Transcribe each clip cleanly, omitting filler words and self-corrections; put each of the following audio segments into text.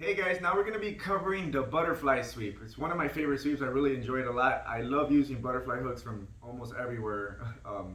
Hey guys, now we're going to be covering the butterfly sweep. It's one of my favorite sweeps. I really enjoy it a lot. I love using butterfly hooks from almost everywhere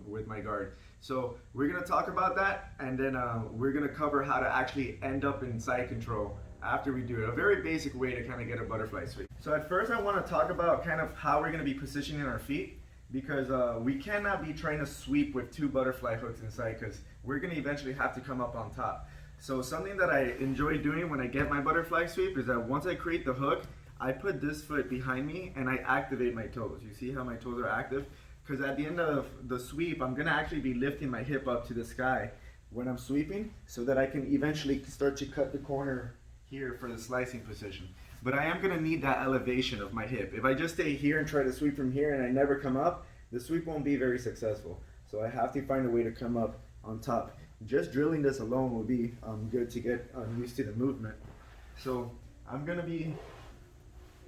with my guard. So we're going to talk about that, and then we're going to cover how to actually end up in side control after we do it. A very basic way to kind of get a butterfly sweep. So at first I want to talk about kind of how we're going to be positioning our feet, because we cannot be trying to sweep with two butterfly hooks inside, because we're going to eventually have to come up on top. So something that I enjoy doing when I get my butterfly sweep is that once I create the hook, I put this foot behind me and I activate my toes. You see how my toes are active? Because at the end of the sweep, I'm gonna actually be lifting my hip up to the sky when I'm sweeping, so that I can eventually start to cut the corner here for the slicing position. But I am gonna need that elevation of my hip. If I just stay here and try to sweep from here and I never come up, the sweep won't be very successful. So I have to find a way to come up on top. Just drilling this alone will be good to get used to the movement. So I'm gonna be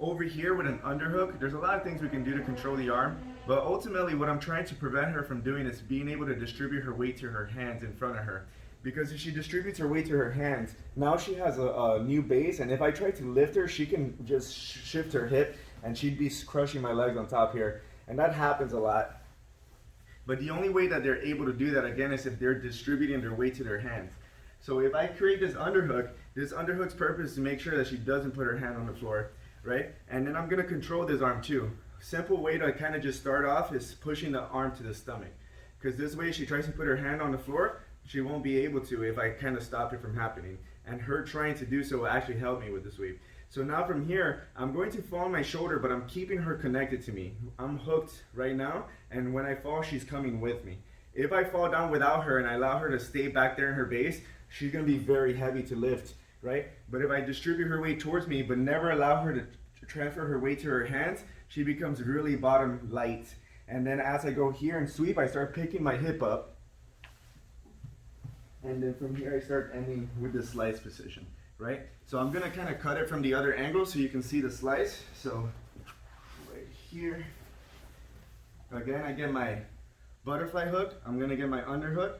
over here with an underhook. There's a lot of things we can do to control the arm, but ultimately what I'm trying to prevent her from doing is being able to distribute her weight to her hands in front of her. Because if she distributes her weight to her hands, now she has a new base, and if I try to lift her, she can just shift her hip and she'd be crushing my legs on top here. And that happens a lot. But the only way that they're able to do that, again, is if they're distributing their weight to their hands. So if I create this underhook's purpose is to make sure that she doesn't put her hand on the floor, right? And then I'm gonna control this arm too. Simple way to kind of just start off is pushing the arm to the stomach. Because this way, if she tries to put her hand on the floor, she won't be able to if I kind of stop it from happening. And her trying to do so will actually help me with the sweep. So now from here, I'm going to fall on my shoulder, but I'm keeping her connected to me. I'm hooked right now, and when I fall, she's coming with me. If I fall down without her and I allow her to stay back there in her base, she's gonna be very heavy to lift, right? But if I distribute her weight towards me, but never allow her to transfer her weight to her hands, she becomes really bottom light. And then as I go here and sweep, I start picking my hip up. And then from here, I start ending with the slice position. Right? So I'm gonna kind of cut it from the other angle so you can see the slice. So right here, again, I get my butterfly hook. I'm gonna get my underhook.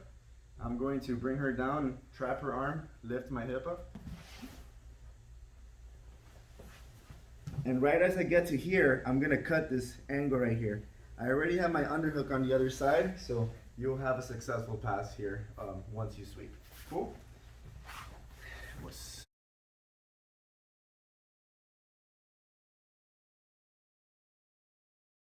I'm going to bring her down, trap her arm, lift my hip up. And right as I get to here, I'm gonna cut this angle right here. I already have my underhook on the other side, so you'll have a successful pass here once you sweep. Cool?